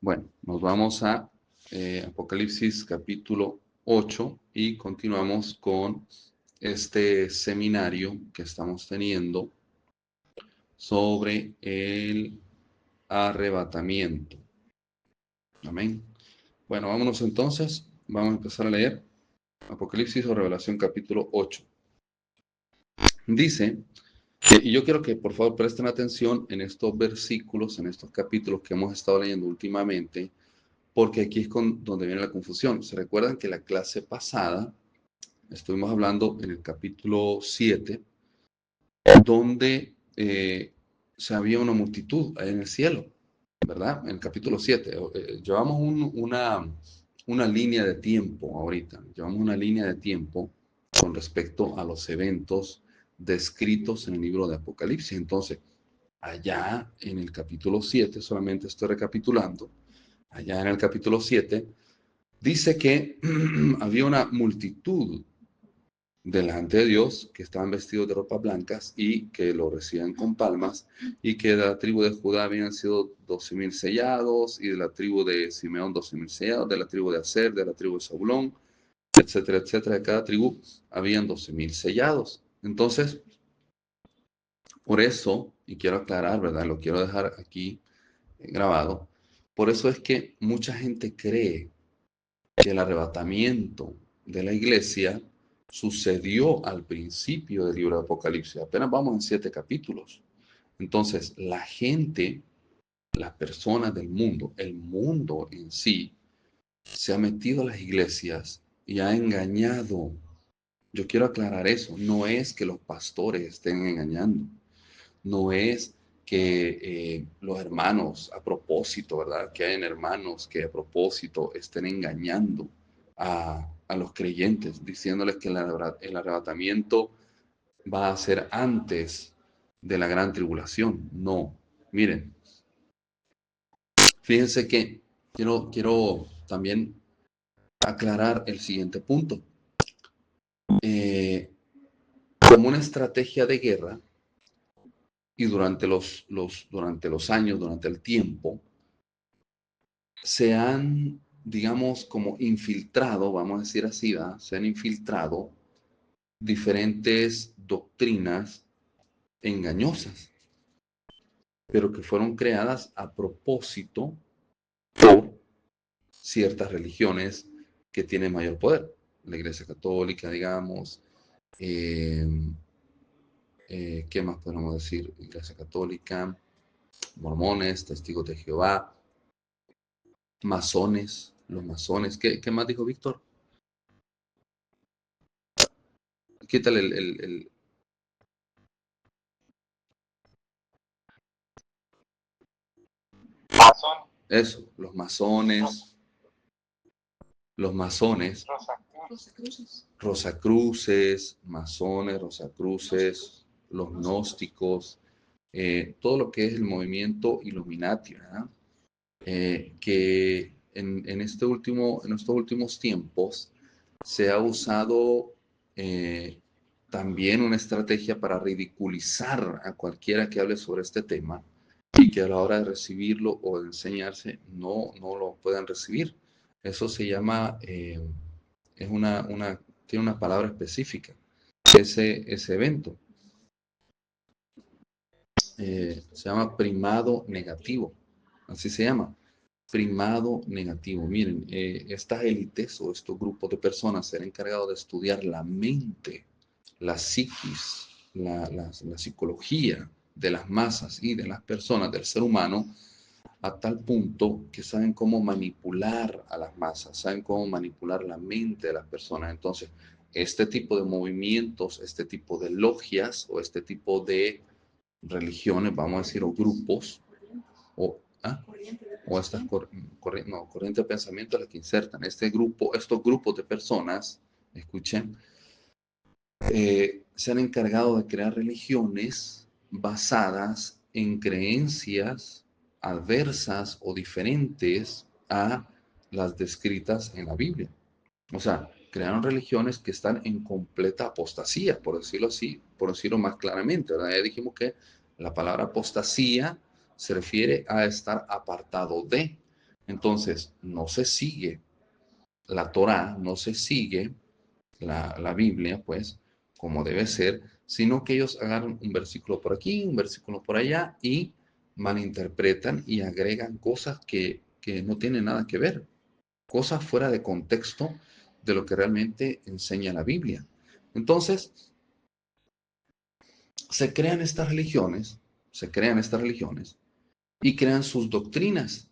Bueno, nos vamos a Apocalipsis capítulo 8 y continuamos con este seminario que estamos teniendo sobre el arrebatamiento. Amén. Bueno, vámonos entonces. Vamos a empezar a leer Apocalipsis o Revelación capítulo 8. Dice, y yo quiero que por favor presten atención en estos versículos, en estos capítulos que hemos estado leyendo últimamente, porque aquí es donde viene la confusión. ¿Se recuerdan que la clase pasada estuvimos hablando en el capítulo 7, donde se había una multitud ahí en el cielo, ¿verdad? En el capítulo 7. Llevamos una línea de tiempo ahorita, llevamos una línea de tiempo con respecto a los eventos descritos en el libro de Apocalipsis. Entonces, allá en el capítulo 7, solamente estoy recapitulando, allá en el capítulo 7, dice que había una multitud delante de Dios que estaban vestidos de ropas blancas y que lo recibían con palmas, y que de la tribu de Judá habían sido 12,000 sellados, y de la tribu de Simeón 12,000 sellados, de la tribu de Aser, de la tribu de Zabulón, etcétera, etcétera. De cada tribu habían 12,000 sellados. Entonces, por eso, y quiero aclarar, ¿verdad? Lo quiero dejar aquí grabado. Por eso es que mucha gente cree que el arrebatamiento de la iglesia sucedió al principio del libro de Apocalipsis. Apenas vamos en 7 capítulos. Entonces, la gente, las personas del mundo, el mundo en sí, se ha metido a las iglesias y ha engañado. Yo quiero aclarar eso. No es que los pastores estén engañando. No es que los hermanos a propósito, ¿verdad? Que hayan hermanos que a propósito estén engañando a los creyentes, diciéndoles que el arrebatamiento va a ser antes de la gran tribulación. No, miren, fíjense que quiero también aclarar el siguiente punto. Como una estrategia de guerra, y durante los años, durante el tiempo, se han, digamos, como infiltrado, vamos a decir así, ¿verdad? Se han infiltrado diferentes doctrinas engañosas, pero que fueron creadas a propósito por ciertas religiones que tienen mayor poder. La Iglesia Católica, digamos, ¿qué más podemos decir? Iglesia Católica, mormones, testigos de Jehová, masones, los masones. ¿Qué más dijo Víctor? Quítale el. Masón, Eso, los masones, rosacruces, masones, rosacruces, los gnósticos, todo lo que es el movimiento Illuminati, ¿verdad? Que en estos últimos tiempos se ha usado también una estrategia para ridiculizar a cualquiera que hable sobre este tema, y que a la hora de recibirlo o de enseñarse no lo puedan recibir. Eso se llama, tiene una palabra específica, ese evento. Se llama primado negativo, así se llama, primado negativo. Miren, estas élites o estos grupos de personas se han encargado de estudiar la mente, la psiquis, la psicología de las masas y de las personas, del ser humano, a tal punto que saben cómo manipular a las masas, saben cómo manipular la mente de las personas. Entonces, este tipo de movimientos, este tipo de logias o este tipo de religiones, vamos a decir, o grupos, o estas corrientes de pensamiento, las que insertan estos grupos de personas, escuchen, se han encargado de crear religiones basadas en creencias adversas o diferentes a las descritas en la Biblia. O sea, crearon religiones que están en completa apostasía, por decirlo así, por decirlo más claramente, ¿verdad? Ya dijimos que la palabra apostasía se refiere a estar apartado de, Entonces, no se sigue la Torá, no se sigue la Biblia, pues, como debe ser, sino que ellos agarran un versículo por aquí, un versículo por allá y malinterpretan y agregan cosas que no tienen nada que ver, cosas fuera de contexto de lo que realmente enseña la Biblia. Entonces, se crean estas religiones, se crean estas religiones y crean sus doctrinas.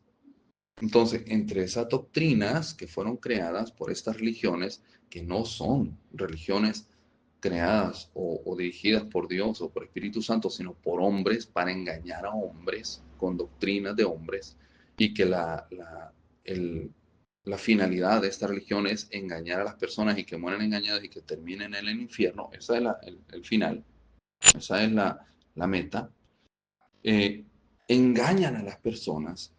Entonces, entre esas doctrinas que fueron creadas por estas religiones, que no son religiones creadas o dirigidas por Dios o por Espíritu Santo, sino por hombres para engañar a hombres con doctrinas de hombres, y que la finalidad de esta religión es engañar a las personas y que mueran engañadas y que terminen en el infierno. Esa es el final, esa es la meta. Eh, Engañan a las personas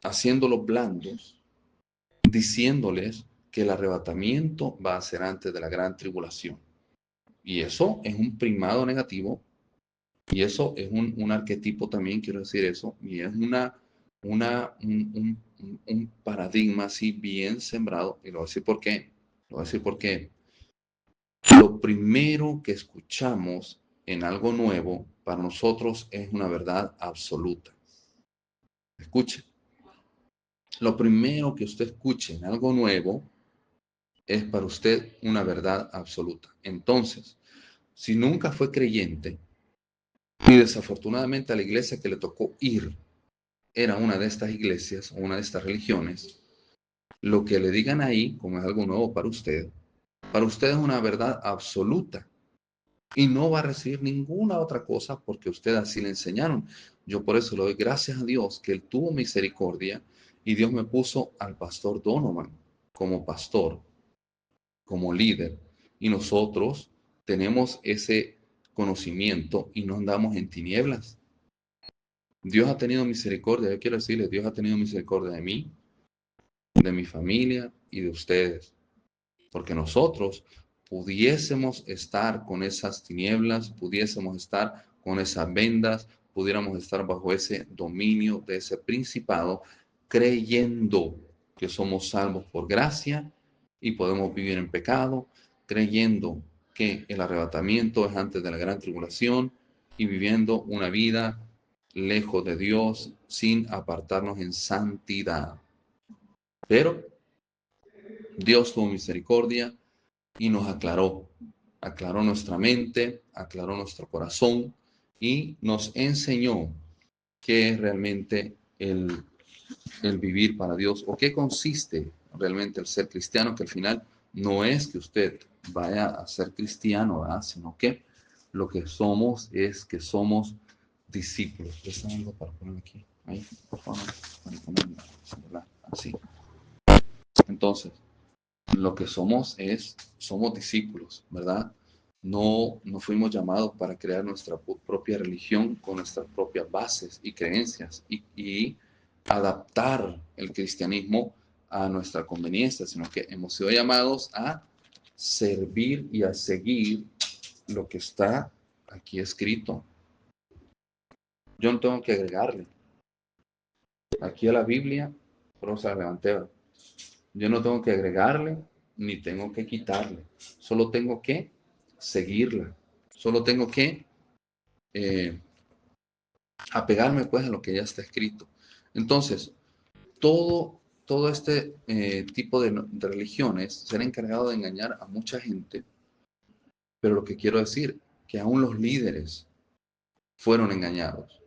haciéndolos blandos, diciéndoles que el arrebatamiento va a ser antes de la gran tribulación. Y eso es un primado negativo, y eso es un arquetipo también, quiero decir eso, y es un paradigma así bien sembrado, y lo voy a decir por qué. Lo voy a decir porque lo primero que escuchamos en algo nuevo para nosotros es una verdad absoluta. Escuche, lo primero que usted escuche en algo nuevo es para usted una verdad absoluta. Entonces, si nunca fue creyente y desafortunadamente a la iglesia que le tocó ir era una de estas iglesias o una de estas religiones, lo que le digan ahí, como es algo nuevo para usted es una verdad absoluta y no va a recibir ninguna otra cosa porque usted así le enseñaron. Yo por eso le doy gracias a Dios que Él tuvo misericordia y Dios me puso al pastor Donovan como pastor, como líder, y nosotros tenemos ese conocimiento y no andamos en tinieblas. Dios ha tenido misericordia, yo quiero decirles, Dios ha tenido misericordia de mí, de mi familia y de ustedes, porque nosotros pudiésemos estar con esas tinieblas, pudiésemos estar con esas vendas, pudiéramos estar bajo ese dominio de ese principado, creyendo que somos salvos por gracia y podemos vivir en pecado, creyendo que el arrebatamiento es antes de la gran tribulación y viviendo una vida lejos de Dios sin apartarnos en santidad. Pero Dios tuvo misericordia y nos aclaró nuestra mente, aclaró nuestro corazón y nos enseñó qué es realmente el vivir para Dios o qué consiste realmente el ser cristiano, que al final no es que usted vaya a ser cristiano, ¿verdad? Sino que lo que somos es que somos discípulos. ¿Está algo para poner aquí? Ahí, por favor, para ponerlo, ¿verdad? Así. Entonces, lo que somos discípulos, ¿verdad? No fuimos llamados para crear nuestra propia religión con nuestras propias bases y creencias y adaptar el cristianismo a nuestra conveniencia, sino que hemos sido llamados a servir y a seguir lo que está aquí escrito. Yo no tengo que agregarle. Aquí a la Biblia, pero se la levanté. Yo no tengo que agregarle ni tengo que quitarle. Solo tengo que seguirla. Solo tengo que eh, apegarme pues a lo que ya está escrito. Entonces, todo este tipo de religiones se han encargado de engañar a mucha gente, pero lo que quiero decir, que aún los líderes fueron engañados.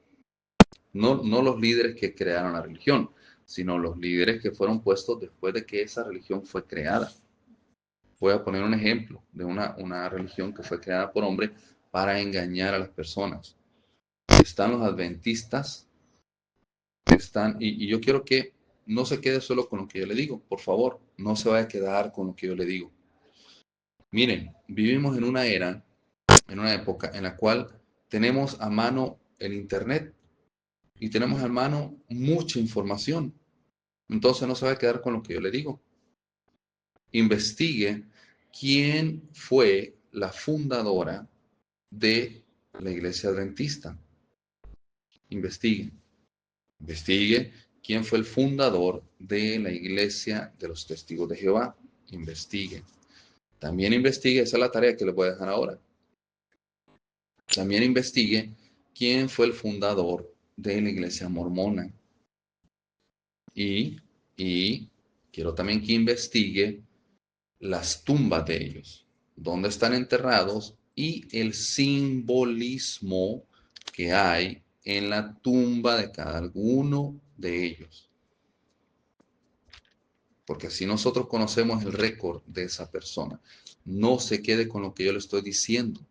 No los líderes que crearon la religión, sino los líderes que fueron puestos después de que esa religión fue creada. Voy a poner un ejemplo de una religión que fue creada por hombres para engañar a las personas. Están los adventistas, y yo quiero que no se quede solo con lo que yo le digo, por favor, no se vaya a quedar con lo que yo le digo. Miren, vivimos en una era, en una época en la cual tenemos a mano el Internet y tenemos a mano mucha información. Entonces no se va a quedar con lo que yo le digo. Investigue quién fue la fundadora de la iglesia adventista. Investigue, investigue quién fue el fundador de la Iglesia de los Testigos de Jehová. Investigue. También investigue, esa es la tarea que le voy a dejar ahora. También investigue quién fue el fundador de la Iglesia Mormona. Y quiero también que investigue las tumbas de ellos, dónde están enterrados y el simbolismo que hay en la tumba de cada uno de ellos. Porque así nosotros conocemos el récord de esa persona. No se quede con lo que yo le estoy diciendo.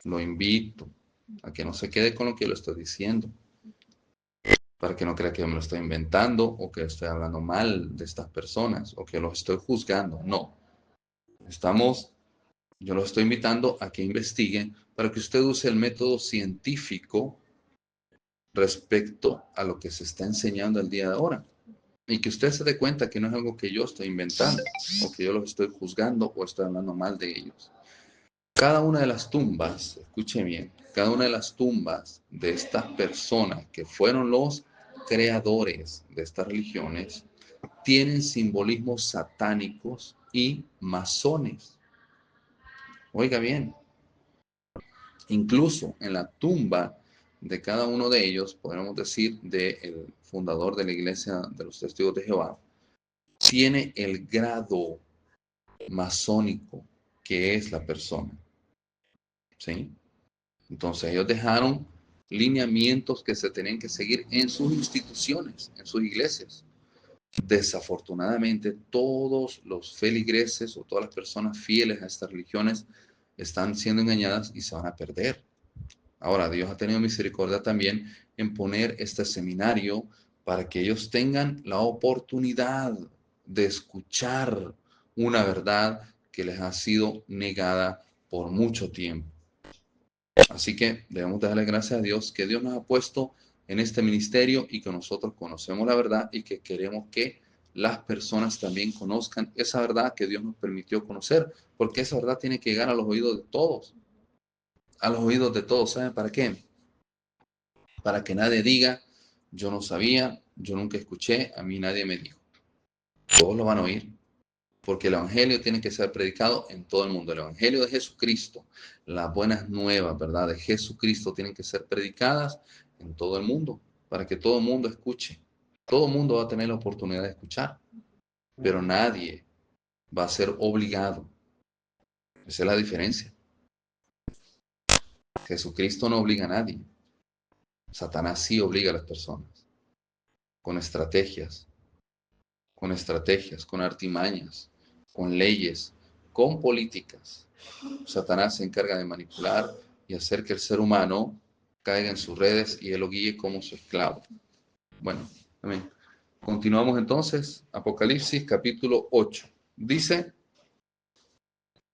Lo invito a que no se quede con lo que yo le estoy diciendo, para que no crea que yo me lo estoy inventando o que estoy hablando mal de estas personas o que los estoy juzgando. No. Yo los estoy invitando a que investiguen para que usted use el método científico respecto a lo que se está enseñando el día de ahora. Y que usted se dé cuenta que no es algo que yo estoy inventando o que yo los estoy juzgando o estoy hablando mal de ellos. Cada una de las tumbas, escuche bien, cada una de las tumbas de estas personas que fueron los creadores de estas religiones tienen simbolismos satánicos y masones. Oiga bien, incluso en la tumba de cada uno de ellos, podemos decir, del fundador de la Iglesia de los Testigos de Jehová, tiene el grado masónico que es la persona. ¿Sí? Entonces ellos dejaron lineamientos que se tenían que seguir en sus instituciones, en sus iglesias. Desafortunadamente, todos los feligreses o todas las personas fieles a estas religiones están siendo engañadas y se van a perder. Ahora, Dios ha tenido misericordia también en poner este seminario para que ellos tengan la oportunidad de escuchar una verdad que les ha sido negada por mucho tiempo. Así que debemos darle gracias a Dios que Dios nos ha puesto en este ministerio y que nosotros conocemos la verdad y que queremos que las personas también conozcan esa verdad que Dios nos permitió conocer, porque esa verdad tiene que llegar a los oídos de todos. A los oídos de todos. ¿Saben para qué? Para que nadie diga, yo no sabía, yo nunca escuché, a mí nadie me dijo. Todos lo van a oír, porque el Evangelio tiene que ser predicado en todo el mundo. El Evangelio de Jesucristo, las buenas nuevas, ¿verdad? De Jesucristo tienen que ser predicadas en todo el mundo, para que todo el mundo escuche. Todo el mundo va a tener la oportunidad de escuchar, pero nadie va a ser obligado. Esa es la diferencia. Jesucristo no obliga a nadie. Satanás sí obliga a las personas, con estrategias, con artimañas, con leyes, con políticas. Satanás se encarga de manipular y hacer que el ser humano caiga en sus redes y él lo guíe como su esclavo. Bueno, amén. Continuamos entonces, Apocalipsis capítulo 8. Dice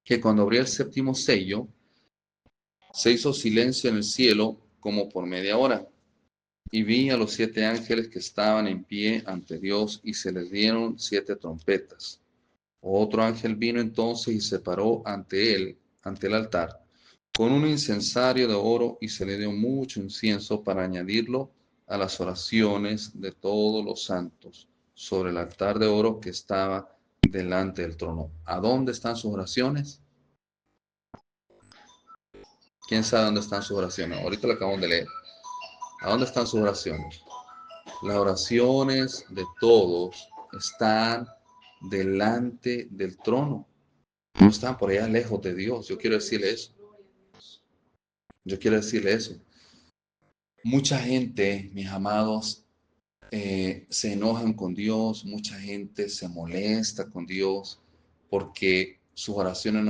que cuando abrió el séptimo sello, se hizo silencio en el cielo como por media hora. Y vi a los 7 ángeles que estaban en pie ante Dios y se les dieron 7 trompetas. Otro ángel vino entonces y se paró ante él, ante el altar, con un incensario de oro y se le dio mucho incienso para añadirlo a las oraciones de todos los santos sobre el altar de oro que estaba delante del trono. ¿A dónde están sus oraciones? ¿Quién sabe dónde están sus oraciones? Ahorita lo acabamos de leer. ¿A dónde están sus oraciones? Las oraciones de todos están delante del trono. No están por allá lejos de Dios. Yo quiero decirle eso. Yo quiero decirle eso. Mucha gente, mis amados, se enojan con Dios. Mucha gente se molesta con Dios porque sus oraciones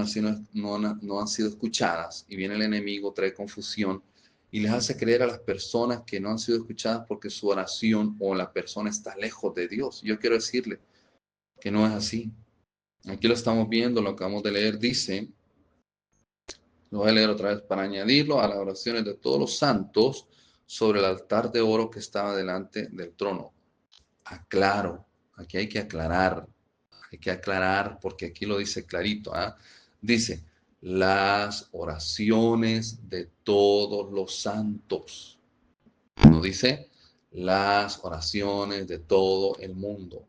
no han sido escuchadas. Y viene el enemigo, trae confusión y les hace creer a las personas que no han sido escuchadas porque su oración o la persona está lejos de Dios. Yo quiero decirle que no es así. Aquí lo estamos viendo, lo acabamos de leer, dice, lo voy a leer otra vez, para añadirlo a las oraciones de todos los santos sobre el altar de oro que estaba delante del trono. Aclaro, aquí hay que aclarar porque aquí lo dice clarito, ¿ah? Dice, las oraciones de todos los santos. No dice las oraciones de todo el mundo,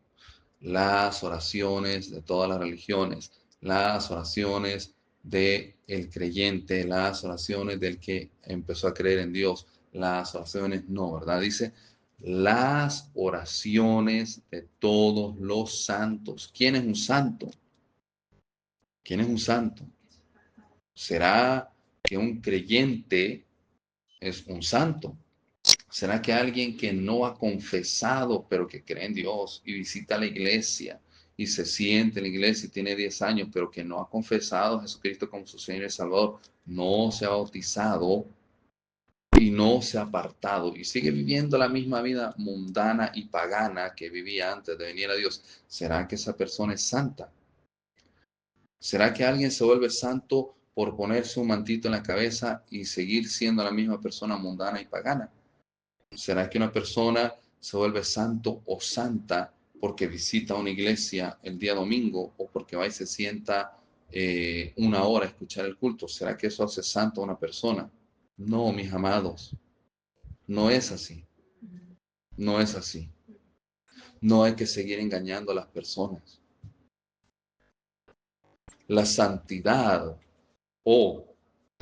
las oraciones de todas las religiones, las oraciones del creyente, las oraciones del que empezó a creer en Dios, las oraciones no, ¿verdad? Dice, las oraciones de todos los santos. ¿Quién es un santo? ¿Quién es un santo? ¿Será que un creyente es un santo? ¿Será que alguien que no ha confesado, pero que cree en Dios y visita la iglesia y se siente en la iglesia y tiene 10 años, pero que no ha confesado a Jesucristo como su Señor y Salvador, no se ha bautizado y no se ha apartado y sigue viviendo la misma vida mundana y pagana que vivía antes de venir a Dios? ¿Será que esa persona es santa? ¿Será que alguien se vuelve santo por ponerse un mantito en la cabeza y seguir siendo la misma persona mundana y pagana? ¿Será que una persona se vuelve santo o santa porque visita una iglesia el día domingo o porque va y se sienta una hora a escuchar el culto? ¿Será que eso hace santo a una persona? No, mis amados, no es así. No es así. No hay que seguir engañando a las personas. La santidad o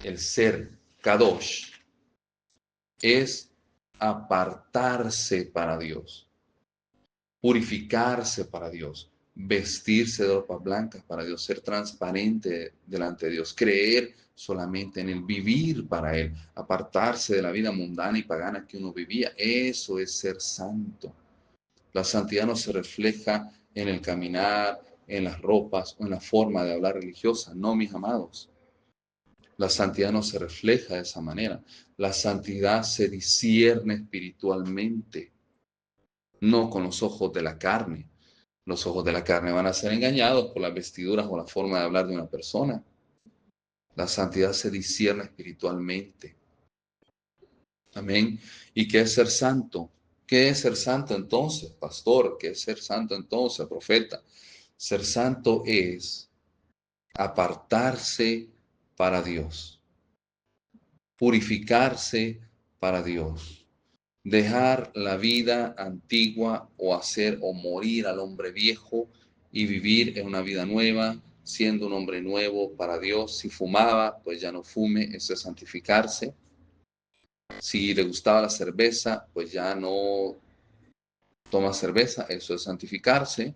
el ser kadosh es apartarse para Dios, purificarse para Dios, vestirse de ropas blancas para Dios, ser transparente delante de Dios, creer solamente en Él, vivir para Él, apartarse de la vida mundana y pagana que uno vivía. Eso es ser santo. La santidad no se refleja en el caminar, en las ropas o en la forma de hablar religiosa. No, mis amados. La santidad no se refleja de esa manera. La santidad se discierne espiritualmente, no con los ojos de la carne. Los ojos de la carne van a ser engañados por las vestiduras o la forma de hablar de una persona. La santidad se discierne espiritualmente. Amén. ¿Y qué es ser santo? ¿Qué es ser santo entonces, pastor? ¿Qué es ser santo entonces, profeta? Ser santo es apartarse para Dios, purificarse para Dios, dejar la vida antigua o hacer o morir al hombre viejo y vivir en una vida nueva, siendo un hombre nuevo para Dios. Si fumaba, pues ya no fume, eso es santificarse. Si le gustaba la cerveza, pues ya no toma cerveza, eso es santificarse.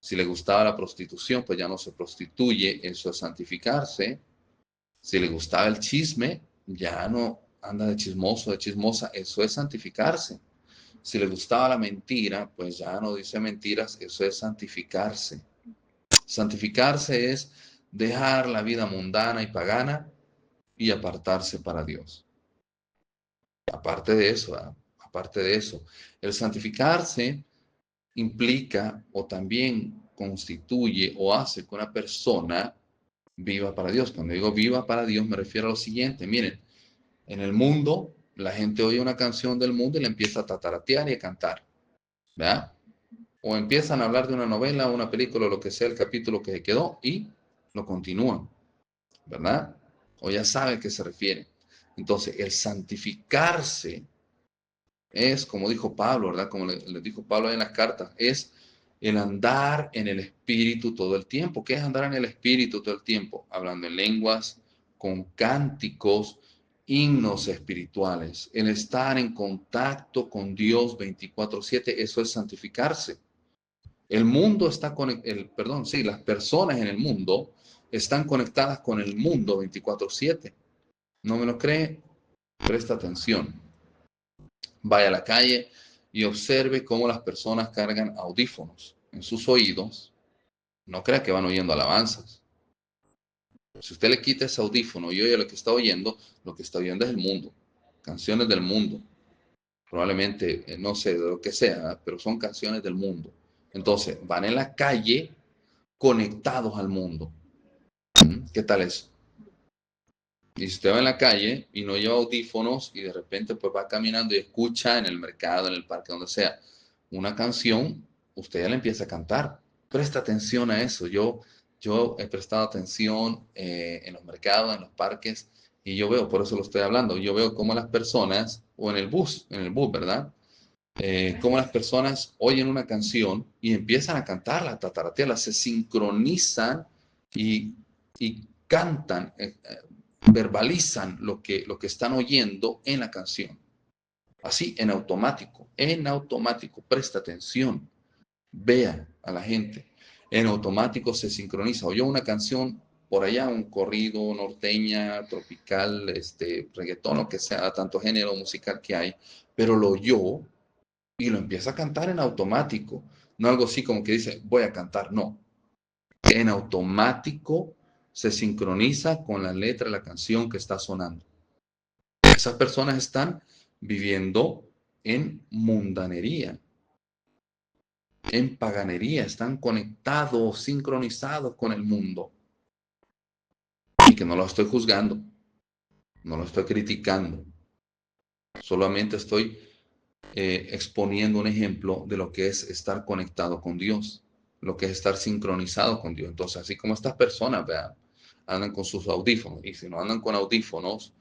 Si le gustaba la prostitución, pues ya no se prostituye, eso es santificarse. Si le gustaba el chisme, ya no anda de chismoso, de chismosa, eso es santificarse. Si le gustaba la mentira, pues ya no dice mentiras, eso es santificarse. Santificarse es dejar la vida mundana y pagana y apartarse para Dios. Aparte de eso, aparte de eso, el santificarse implica o también constituye o hace que una persona viva para Dios. Cuando digo viva para Dios me refiero a lo siguiente. Miren, en el mundo la gente oye una canción del mundo y la empieza a tataratear y a cantar, ¿verdad? O empiezan a hablar de una novela, una película, o lo que sea, el capítulo que se quedó y lo continúan, ¿verdad? O ya saben a qué se refiere. Entonces, el santificarse es, como dijo Pablo, ¿verdad? Como le dijo Pablo en las cartas, es el andar en el Espíritu todo el tiempo. ¿Qué es andar en el Espíritu todo el tiempo? Hablando en lenguas, con cánticos, himnos espirituales. El estar en contacto con Dios 24/7, eso es santificarse. El mundo está conectado, sí, las personas en el mundo están conectadas con el mundo 24/7. ¿No me lo cree? Presta atención. Vaya a la calle y observe cómo las personas cargan audífonos en sus oídos. No crea que van oyendo alabanzas. Si usted le quita ese audífono y oye lo que está oyendo es el mundo, canciones del mundo. Probablemente, no sé de lo que sea, pero son canciones del mundo. Entonces, van en la calle conectados al mundo. ¿Qué tal eso? Y si usted va en la calle y no lleva audífonos y de repente pues va caminando y escucha en el mercado, en el parque, donde sea, una canción, usted ya le empieza a cantar. Presta atención a eso. Yo he prestado atención en los mercados, en los parques, y yo veo, por eso lo estoy hablando, yo veo cómo las personas, o en el bus, ¿verdad? Cómo las personas oyen una canción y empiezan a cantarla, a tararearla, se sincronizan y, y cantan, verbalizan lo que están oyendo en la canción. Así, en automático, presta atención, vea a la gente. En automático se sincroniza. Oyó una canción por allá, un corrido, norteña, tropical, reggaetón, lo que sea, tanto género musical que hay, pero lo oyó y lo empieza a cantar en automático. No algo así como que dice, voy a cantar, no. En automático se sincroniza con la letra de la canción que está sonando. Esas personas están viviendo en mundanería, en paganería, están conectados, sincronizados con el mundo. Y que no lo estoy juzgando, no lo estoy criticando, solamente estoy exponiendo un ejemplo de lo que es estar conectado con Dios, lo que es estar sincronizado con Dios. Entonces, así como estas personas, vean, andan con sus audífonos, y si no andan con audífonos,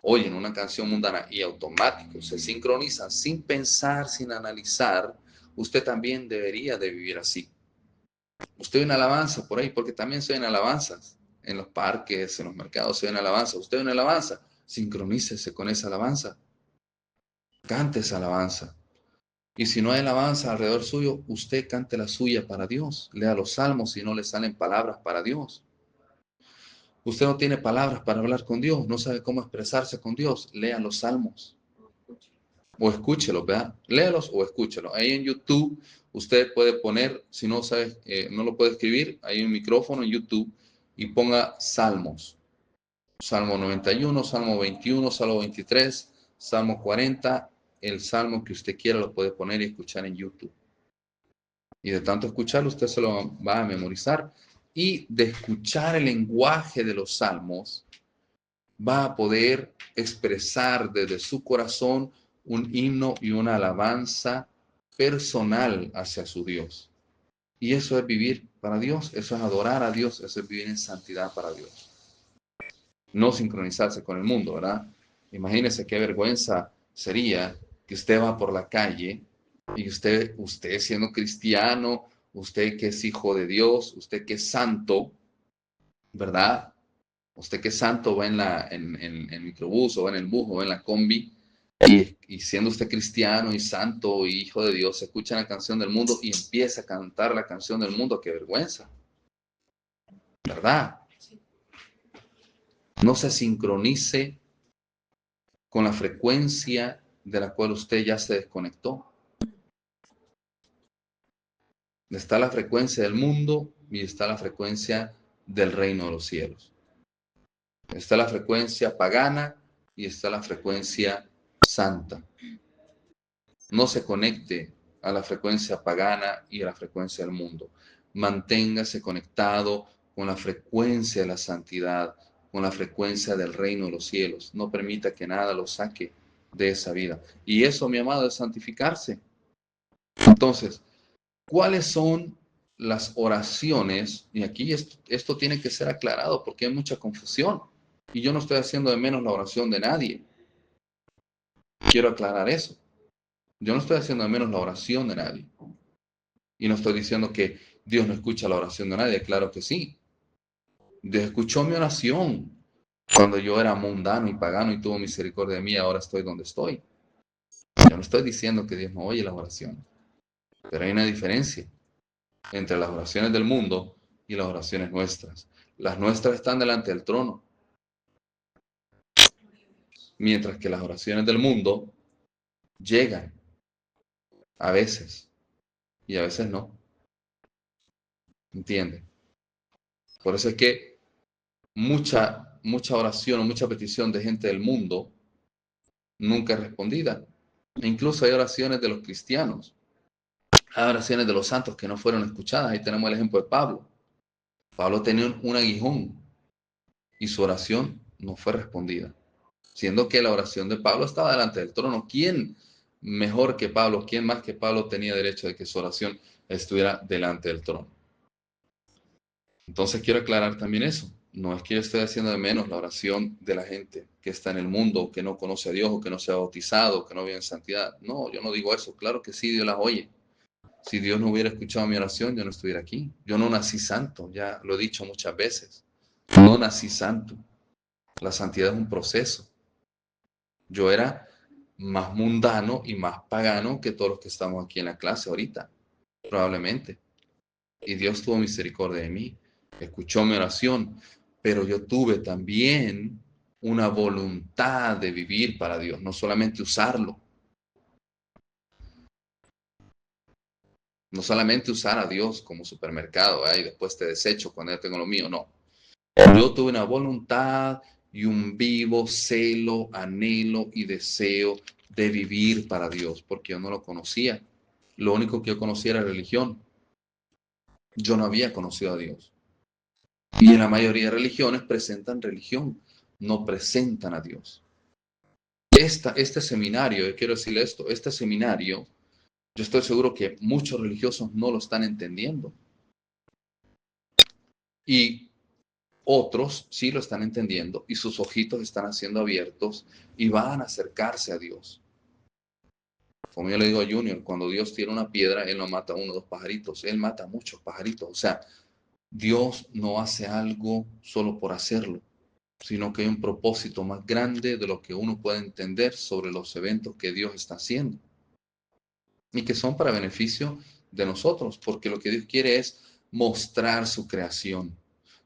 oyen una canción mundana y automático se sincronizan sin pensar, sin analizar, usted también debería de vivir así. Usted ve una alabanza por ahí, porque también se ven alabanzas en los parques, en los mercados se ven alabanzas. Usted ve una alabanza, sincronícese con esa alabanza, cante esa alabanza. Y si no hay alabanza alrededor suyo, usted cante la suya para Dios. Lea los salmos si no le salen palabras para Dios. Usted no tiene palabras para hablar con Dios, no sabe cómo expresarse con Dios. Lea los salmos o escúchelos, ¿verdad? Léalos o escúchelos. Ahí en YouTube usted puede poner, si no sabe, no lo puede escribir, hay un micrófono en YouTube y ponga salmos. Salmo 91, Salmo 21, Salmo 23, Salmo 40, el salmo que usted quiera lo puede poner y escuchar en YouTube. Y de tanto escucharlo, usted se lo va a memorizar. Y de escuchar el lenguaje de los salmos, va a poder expresar desde su corazón un himno y una alabanza personal hacia su Dios. Y eso es vivir para Dios, eso es adorar a Dios, eso es vivir en santidad para Dios. No sincronizarse con el mundo, ¿verdad? Imagínese qué vergüenza sería que usted va por la calle y usted siendo cristiano, usted que es hijo de Dios, usted que es santo, ¿verdad? Usted que es santo va en el microbús o va en el bus o va en la combi y siendo usted cristiano y santo y hijo de Dios, escucha la canción del mundo y empieza a cantar la canción del mundo, qué vergüenza, ¿verdad? No se sincronice con la frecuencia de la cual usted ya se desconectó. Está la frecuencia del mundo y está la frecuencia del reino de los cielos. Está la frecuencia pagana y está la frecuencia santa. No se conecte a la frecuencia pagana y a la frecuencia del mundo. Manténgase conectado con la frecuencia de la santidad, con la frecuencia del reino de los cielos. No permita que nada lo saque de esa vida. Y eso, mi amado, es santificarse. Entonces, ¿cuáles son las oraciones? Y aquí esto tiene que ser aclarado porque hay mucha confusión. Y yo no estoy haciendo de menos la oración de nadie. Quiero aclarar eso. Yo no estoy haciendo de menos la oración de nadie. Y no estoy diciendo que Dios no escucha la oración de nadie. Claro que sí. Dios escuchó mi oración cuando yo era mundano y pagano y tuvo misericordia de mí. Ahora estoy donde estoy. Yo no estoy diciendo que Dios no oye las oraciones. Pero hay una diferencia entre las oraciones del mundo y las oraciones nuestras. Las nuestras están delante del trono. Mientras que las oraciones del mundo llegan a veces y a veces no. ¿Entiende? Por eso es que mucha oración o mucha petición de gente del mundo nunca es respondida. E incluso hay oraciones de los cristianos, hay oraciones de los santos que no fueron escuchadas. Ahí tenemos el ejemplo de Pablo. Pablo tenía un aguijón y su oración no fue respondida, siendo que la oración de Pablo estaba delante del trono. ¿Quién mejor que Pablo, quién más que Pablo tenía derecho de que su oración estuviera delante del trono? Entonces quiero aclarar también eso. No es que yo esté haciendo de menos la oración de la gente que está en el mundo, que no conoce a Dios, o que no se ha bautizado, que no vive en santidad. No, yo no digo eso. Claro que sí, Dios las oye. Si Dios no hubiera escuchado mi oración, yo no estuviera aquí. Yo no nací santo, ya lo he dicho muchas veces. No nací santo. La santidad es un proceso. Yo era más mundano y más pagano que todos los que estamos aquí en la clase ahorita, probablemente. Y Dios tuvo misericordia de mí, escuchó mi oración, pero yo tuve también una voluntad de vivir para Dios, no solamente usarlo, no solamente usar a Dios como supermercado, y después te desecho cuando ya tengo lo mío, no. Yo tuve una voluntad y un vivo celo, anhelo y deseo de vivir para Dios, porque yo no lo conocía. Lo único que yo conocía era religión. Yo no había conocido a Dios. Y en la mayoría de religiones presentan religión, no presentan a Dios. Este seminario, yo quiero decirle esto, este seminario, yo estoy seguro que muchos religiosos no lo están entendiendo. Y otros sí lo están entendiendo y sus ojitos están siendo abiertos y van a acercarse a Dios. Como yo le digo a Junior, cuando Dios tira una piedra, Él no mata a uno o dos pajaritos, Él mata a muchos pajaritos. O sea, Dios no hace algo solo por hacerlo, sino que hay un propósito más grande de lo que uno puede entender sobre los eventos que Dios está haciendo y que son para beneficio de nosotros, porque lo que Dios quiere es mostrar su creación.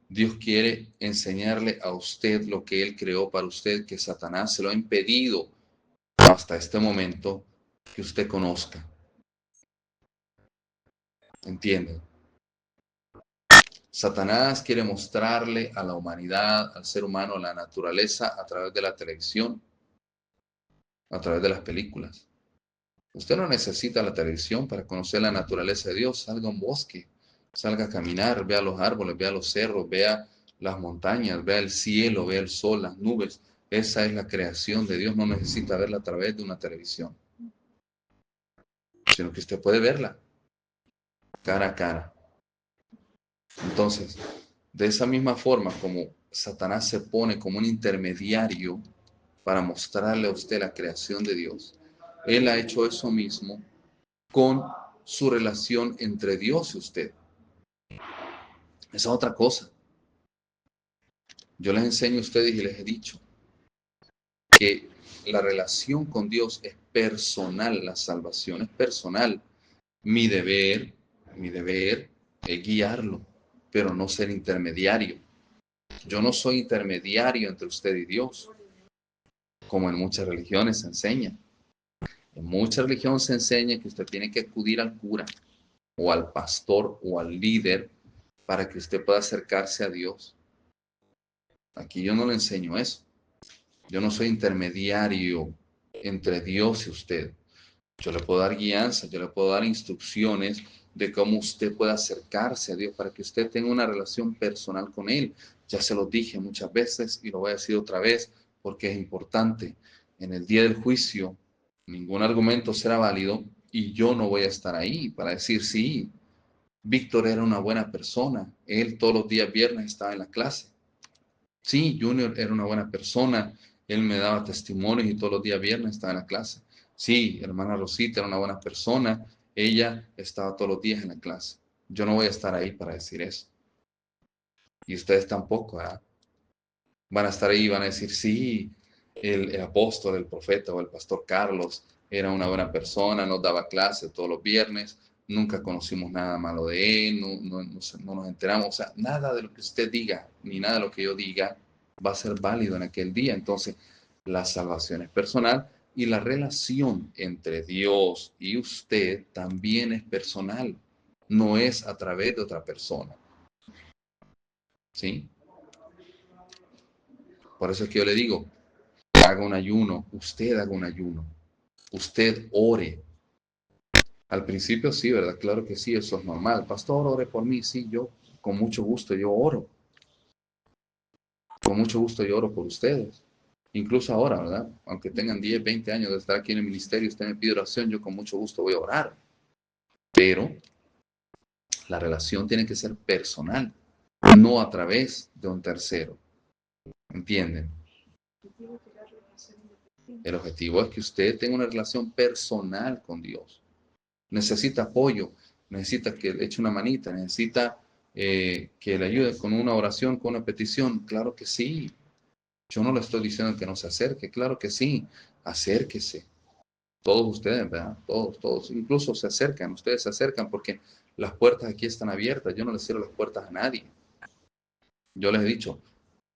Dios quiere enseñarle a usted lo que Él creó para usted, que Satanás se lo ha impedido hasta este momento que usted conozca. ¿Entienden? Satanás quiere mostrarle a la humanidad, al ser humano, la naturaleza a través de la televisión, a través de las películas. Usted no necesita la televisión para conocer la naturaleza de Dios. Salga a un bosque, salga a caminar, vea los árboles, vea los cerros, vea las montañas, vea el cielo, vea el sol, las nubes. Esa es la creación de Dios. No necesita verla a través de una televisión, sino que usted puede verla cara a cara. Entonces, de esa misma forma como Satanás se pone como un intermediario para mostrarle a usted la creación de Dios, él ha hecho eso mismo con su relación entre Dios y usted. Esa es otra cosa. Yo les enseño a ustedes y les he dicho que la relación con Dios es personal, la salvación es personal. Mi deber es guiarlo, pero no ser intermediario. Yo no soy intermediario entre usted y Dios, como en muchas religiones se enseña. En muchas religiones se enseña que usted tiene que acudir al cura o al pastor o al líder para que usted pueda acercarse a Dios. Aquí yo no le enseño eso. Yo no soy intermediario entre Dios y usted. Yo le puedo dar guianza, yo le puedo dar instrucciones de cómo usted puede acercarse a Dios para que usted tenga una relación personal con Él. Ya se lo dije muchas veces y lo voy a decir otra vez porque es importante. En el día del juicio, ningún argumento será válido y yo no voy a estar ahí para decir, sí, Víctor era una buena persona. Él todos los días viernes estaba en la clase. Sí, Junior era una buena persona, él me daba testimonios y todos los días viernes estaba en la clase. Sí, hermana Rosita era una buena persona, ella estaba todos los días en la clase. Yo no voy a estar ahí para decir eso. Y ustedes tampoco, ¿verdad? Van a estar ahí y van a decir, sí, el apóstol, el profeta o el pastor Carlos era una buena persona, nos daba clase todos los viernes, nunca conocimos nada malo de él, no nos enteramos, o sea, nada de lo que usted diga, ni nada de lo que yo diga va a ser válido en aquel día. Entonces, la salvación es personal y la relación entre Dios y usted también es personal, no es a través de otra persona, ¿sí? Por eso es que yo le digo, haga un ayuno, usted haga un ayuno, usted ore. Al principio sí, ¿verdad? Claro que sí, eso es normal. Pastor, ore por mí, sí, yo con mucho gusto yo oro. Con mucho gusto yo oro por ustedes. Incluso ahora, ¿verdad? Aunque tengan 10, 20 años de estar aquí en el ministerio, usted me pide oración, yo con mucho gusto voy a orar. Pero la relación tiene que ser personal. no a través de un tercero. ¿Entienden? El objetivo es que usted tenga una relación personal con Dios. Necesita apoyo, necesita que le eche una manita, necesita que le ayude con una oración, con una petición. Claro que sí. Yo no le estoy diciendo que no se acerque, claro que sí. Acérquese. Todos ustedes, ¿verdad? Todos. Incluso se acercan, ustedes se acercan porque las puertas aquí están abiertas. Yo no les cierro las puertas a nadie. Yo les he dicho,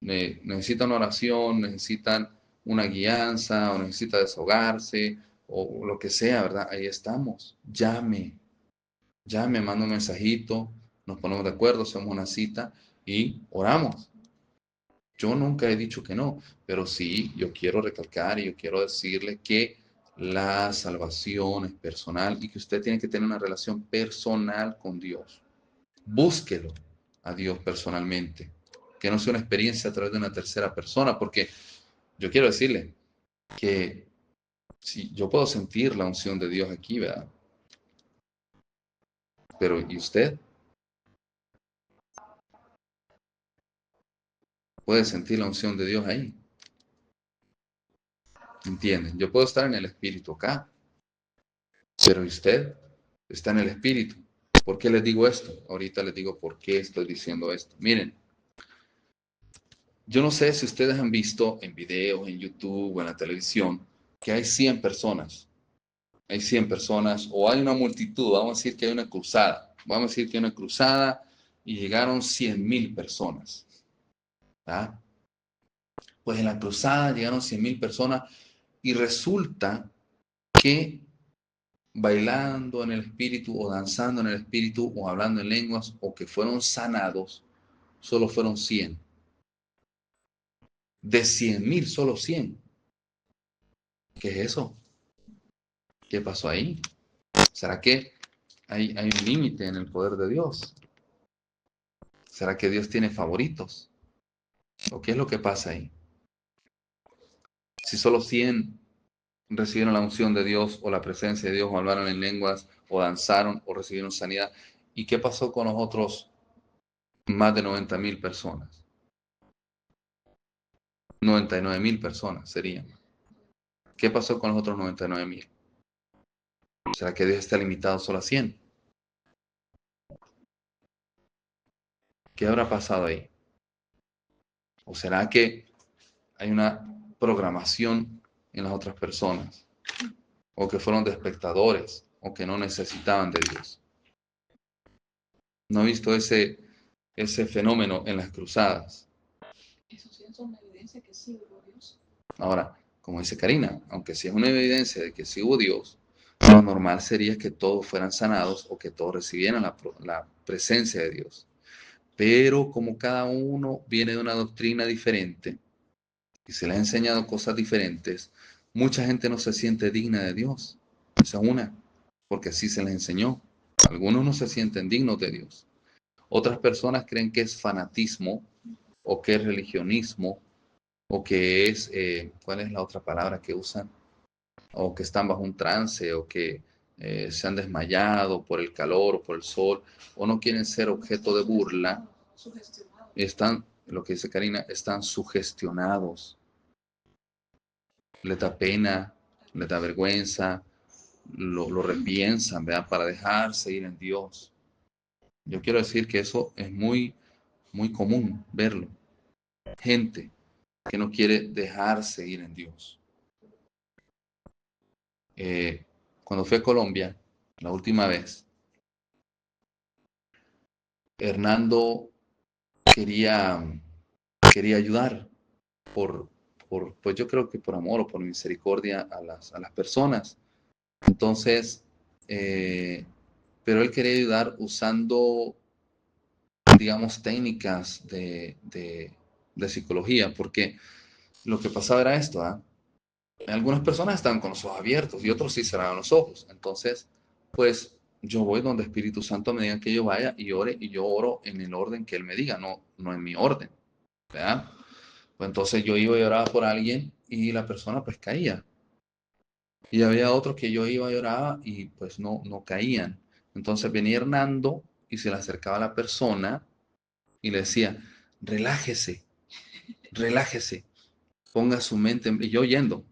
necesitan oración, necesitan una guianza, o necesita desahogarse, o lo que sea, ¿verdad? Ahí estamos. Llame, manda un mensajito, nos ponemos de acuerdo, hacemos una cita y oramos. Yo nunca he dicho que no, pero sí, yo quiero recalcar y yo quiero decirle que la salvación es personal y que usted tiene que tener una relación personal con Dios. Búsquelo a Dios personalmente, que no sea una experiencia a través de una tercera persona, porque yo quiero decirle que si yo puedo sentir la unción de Dios aquí, ¿verdad? Pero ¿y usted? Puede sentir la unción de Dios ahí. ¿Entienden? Yo puedo estar en el espíritu acá, pero ¿y usted? Está en el espíritu. ¿Por qué les digo esto? Ahorita les digo por qué estoy diciendo esto. Miren, yo no sé si ustedes han visto en videos, en YouTube o en la televisión, que hay 100 personas. Hay 100 personas o hay una multitud, vamos a decir que hay una cruzada. Vamos a decir que hay una cruzada y llegaron 100.000 personas. ¿Ah? Pues en la cruzada llegaron 100.000 personas y resulta que bailando en el espíritu o danzando en el espíritu o hablando en lenguas o que fueron sanados, solo fueron 100. De 100.000, solo 100. ¿Qué es eso? ¿Qué pasó ahí? ¿Será que hay un límite en el poder de Dios? ¿Será que Dios tiene favoritos? ¿O qué es lo que pasa ahí? Si solo 100 recibieron la unción de Dios o la presencia de Dios o hablaron en lenguas o danzaron o recibieron sanidad, ¿y qué pasó con los otros más de 90.000 personas? 99.000 personas serían. ¿Qué pasó con los otros 99.000? ¿Será que Dios está limitado solo a 100? ¿Qué habrá pasado ahí? ¿O será que hay una programación en las otras personas? ¿O que fueron de espectadores? ¿O que no necesitaban de Dios? ¿No he visto ese fenómeno en las cruzadas? Eso sí es una evidencia que sí hubo Dios. Ahora, como dice Karina, aunque sí es una evidencia de que sí hubo Dios, lo normal sería que todos fueran sanados o que todos recibieran la presencia de Dios. Pero como cada uno viene de una doctrina diferente y se le ha enseñado cosas diferentes, mucha gente no se siente digna de Dios. Esa es una, porque así se les enseñó. Algunos no se sienten dignos de Dios. Otras personas creen que es fanatismo o que es religionismo o que es, ¿cuál es la otra palabra que usan? O que están bajo un trance o que se han desmayado por el calor o por el sol o no quieren ser objeto de burla. Están, lo que dice Karina, están sugestionados. Les da pena, les da vergüenza, lo repiensan, ¿verdad? Para dejarse ir en Dios. Yo quiero decir que eso es muy, muy común verlo. Gente que no quiere dejarse ir en Dios. Cuando fui a Colombia, la última vez, Hernando quería, quería ayudar por, pues yo creo que por amor o por misericordia a las personas. Entonces, pero él quería ayudar usando, digamos, técnicas de psicología, porque lo que pasaba era esto, ¿ah? Algunas personas estaban con los ojos abiertos y otros sí cerraban los ojos. Entonces, pues yo voy donde Espíritu Santo me diga que yo vaya y ore y yo oro en el orden que Él me diga, no en mi orden, ¿verdad? Pues entonces yo iba y oraba por alguien y la persona pues caía. Y había otros que yo iba y oraba y pues no caían. Entonces venía Hernando y se le acercaba a la persona y le decía, relájese, relájese, ponga su mente, y yo yendo,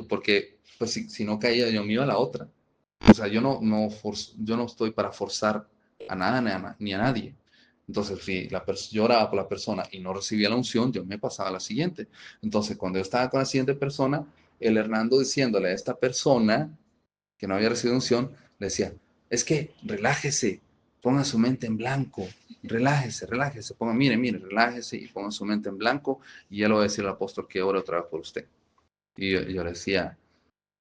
porque pues si no caía yo me iba a la otra. O sea, yo no estoy para forzar a nada ni a nadie. Entonces, si yo oraba por la persona y no recibía la unción, yo me pasaba a la siguiente. Entonces, cuando yo estaba con la siguiente persona, el Hernando diciéndole a esta persona que no había recibido unción, le decía, es que relájese, ponga su mente en blanco, relájese, relájese, mire, relájese y ponga su mente en blanco y ya le voy a decir al apóstol que ore otra vez por usted. Y yo le decía,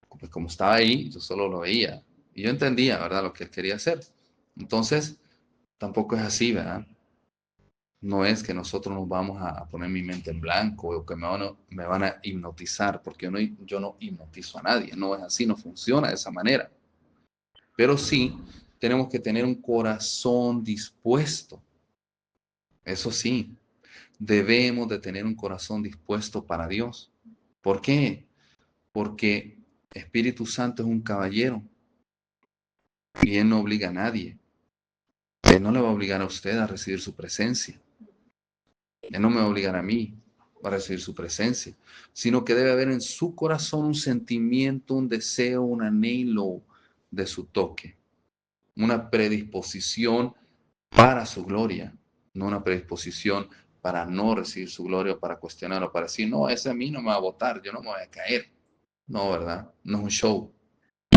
pues como estaba ahí, yo solo lo veía. Y yo entendía, ¿verdad?, lo que él quería hacer. Entonces, tampoco es así, ¿verdad? No es que nosotros nos vamos a poner mi mente en blanco o que me van a hipnotizar, porque yo no hipnotizo a nadie. No es así, no funciona de esa manera. Pero sí, tenemos que tener un corazón dispuesto. Eso sí, debemos de tener un corazón dispuesto para Dios. ¿Por qué? Porque Espíritu Santo es un caballero y Él no obliga a nadie. Él no le va a obligar a usted a recibir su presencia. Él no me va a obligar a mí a recibir su presencia, sino que debe haber en su corazón un sentimiento, un deseo, un anhelo de su toque, una predisposición para su gloria, no una predisposición para no recibir su gloria o para cuestionar o para decir, no, ese a mí no me va a votar, yo no me voy a caer. No, ¿verdad? No es un show,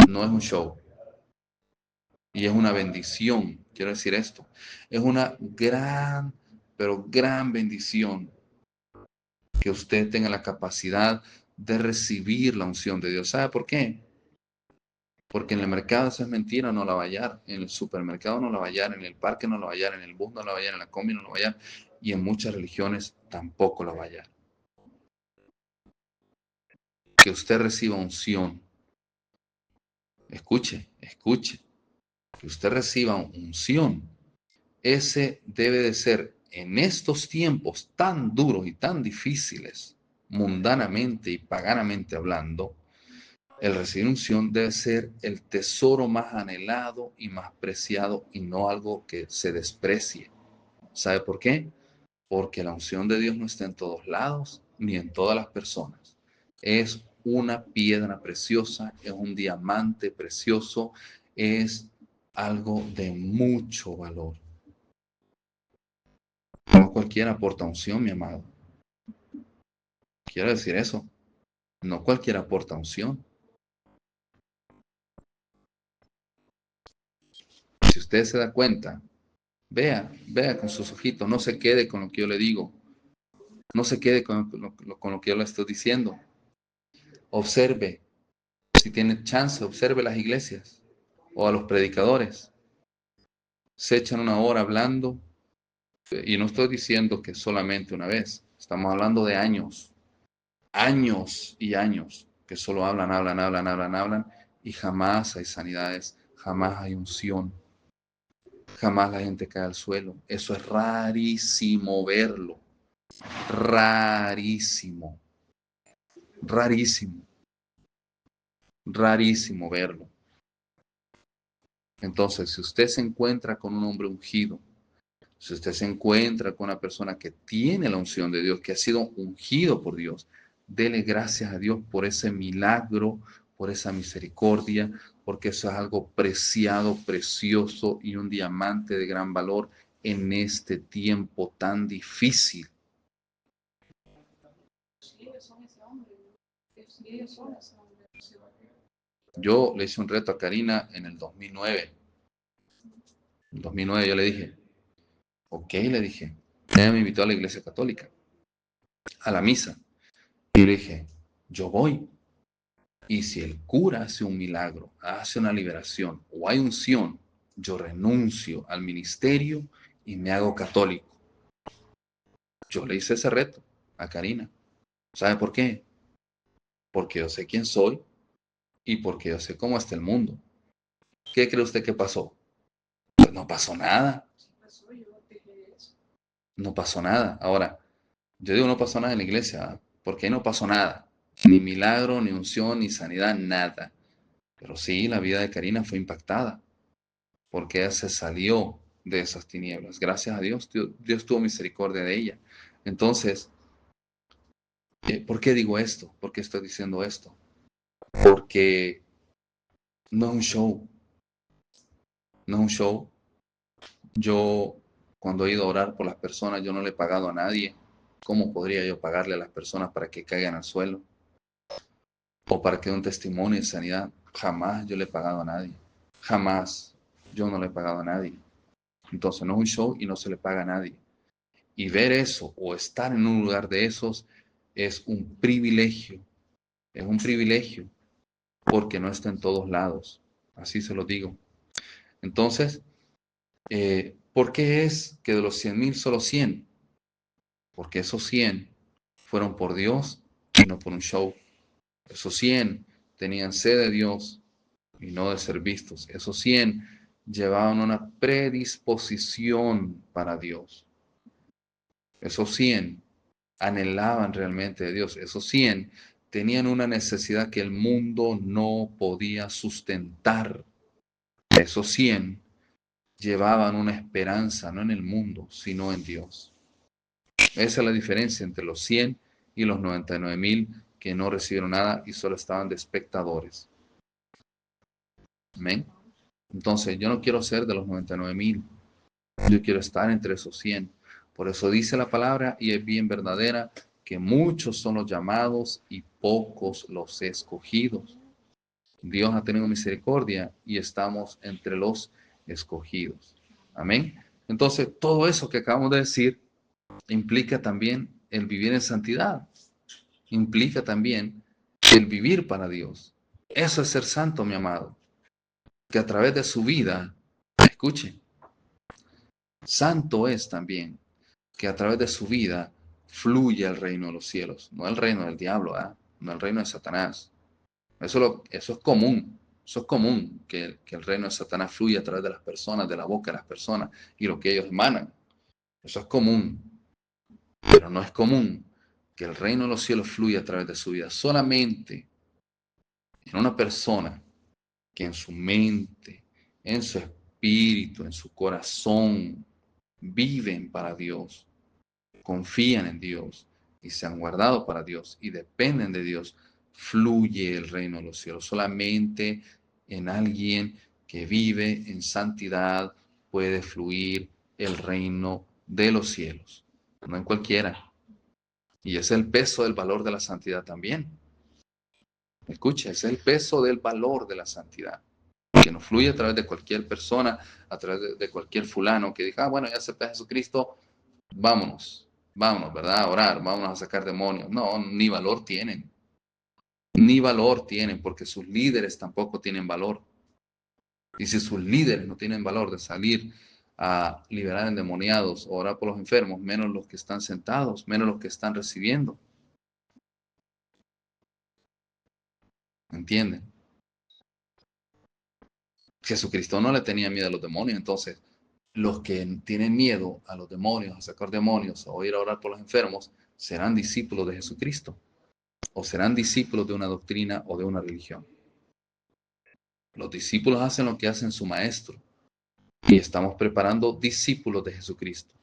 no es un show. Y es una bendición, quiero decir esto, es una gran, pero gran bendición que usted tenga la capacidad de recibir la unción de Dios. ¿Sabe por qué? Porque en el mercado eso es mentira, no la va a hallar, en el supermercado no la va a hallar, en el parque no la va a hallar, en el bus no la va a hallar, en la combi no la va a hallar, y en muchas religiones tampoco la va a hallar. Que usted reciba unción, escuche, que usted reciba unción. Ese debe de ser en estos tiempos tan duros y tan difíciles, mundanamente y paganamente hablando, el recibir unción debe ser el tesoro más anhelado y más preciado y no algo que se desprecie. ¿Sabe por qué? Porque la unción de Dios no está en todos lados ni en todas las personas. Es una piedra preciosa, es un diamante precioso, es algo de mucho valor. No cualquiera aporta unción, mi amado. Quiero decir eso. No cualquiera aporta unción. Si usted se da cuenta, vea con sus ojitos, no se quede con lo que yo le digo, no se quede con lo que yo le estoy diciendo. Observe, si tiene chance, observe las iglesias o a los predicadores. Se echan una hora hablando, y no estoy diciendo que solamente una vez, estamos hablando de años, años y años, que solo hablan, y jamás hay sanidades, jamás hay unción, jamás la gente cae al suelo. Eso es rarísimo verlo, rarísimo, rarísimo, rarísimo verlo. Entonces, si usted se encuentra con un hombre ungido, si usted se encuentra con una persona que tiene la unción de Dios, que ha sido ungido por Dios, dele gracias a Dios por ese milagro, por esa misericordia, porque eso es algo preciado, precioso y un diamante de gran valor en este tiempo tan difícil. Yo le hice un reto a Karina en el 2009. En el 2009 yo le dije, ok, le dije, ella me invitó a la iglesia católica, a la misa. Y le dije, yo voy. Y si el cura hace un milagro, hace una liberación o hay unción, yo renuncio al ministerio y me hago católico. Yo le hice ese reto a Karina. ¿Sabe por qué? Porque yo sé quién soy y porque yo sé cómo está el mundo. ¿Qué cree usted que pasó? Pues no pasó nada. No pasó nada. Ahora, yo digo no pasó nada en la iglesia. ¿Por qué no pasó nada? Ni milagro, ni unción, ni sanidad, nada. Pero sí, la vida de Karina fue impactada, porque ella se salió de esas tinieblas. Gracias a Dios, Dios tuvo misericordia de ella. Entonces, ¿por qué digo esto? ¿Por qué estoy diciendo esto? Porque no es un show, no es un show. Yo, cuando he ido a orar por las personas, yo no le he pagado a nadie. ¿Cómo podría yo pagarle a las personas para que caigan al suelo? O para que dé un testimonio de sanidad. Jamás yo le he pagado a nadie. Jamás yo no le he pagado a nadie. Entonces no es un show y no se le paga a nadie. Y ver eso o estar en un lugar de esos es un privilegio. Es un privilegio porque no está en todos lados. Así se lo digo. Entonces, ¿por qué es que de los 100,000 solo 100? Porque esos 100 fueron por Dios y no por un show. Esos 100 tenían sed de Dios y no de ser vistos. Esos 100 llevaban una predisposición para Dios. Esos 100 anhelaban realmente de Dios. Esos 100 tenían una necesidad que el mundo no podía sustentar. Esos 100 llevaban una esperanza, no en el mundo, sino en Dios. Esa es la diferencia entre los 100 y los 99,000 que no recibieron nada y solo estaban de espectadores. Amén. Entonces, yo no quiero ser de los 99,000. Yo quiero estar entre esos 100. Por eso dice la palabra, y es bien verdadera, que muchos son los llamados y pocos los escogidos. Dios ha tenido misericordia y estamos entre los escogidos. Amén. Entonces, todo eso que acabamos de decir implica también el vivir en santidad. Implica también el vivir para Dios. Eso es ser santo, mi amado. Que a través de su vida, escuche, santo es también que a través de su vida fluye el reino de los cielos, no el reino del diablo, no el reino de Satanás. Eso es común, eso es común, que el reino de Satanás fluya a través de las personas, de la boca de las personas y lo que ellos emanan. Eso es común, pero no es común que el reino de los cielos fluya a través de su vida. Solamente en una persona que en su mente, en su espíritu, en su corazón, viven para Dios, confían en Dios y se han guardado para Dios y dependen de Dios, fluye el reino de los cielos. Solamente en alguien que vive en santidad puede fluir el reino de los cielos, no en cualquiera. Y es el peso del valor de la santidad también. Escucha, es el peso del valor de la santidad, que no fluye a través de cualquier persona, a través de cualquier fulano que diga, bueno, ya acepté a Jesucristo, vámonos, ¿verdad? A orar, vámonos a sacar demonios. No, ni valor tienen. Ni valor tienen, porque sus líderes tampoco tienen valor. Y si sus líderes no tienen valor de salir a liberar endemoniados o orar por los enfermos, menos los que están sentados, menos los que están recibiendo. ¿Entienden? Jesucristo no le tenía miedo a los demonios, entonces los que tienen miedo a los demonios, a sacar demonios o ir a orar por los enfermos, serán discípulos de Jesucristo o serán discípulos de una doctrina o de una religión. Los discípulos hacen lo que hacen su maestro y estamos preparando discípulos de Jesucristo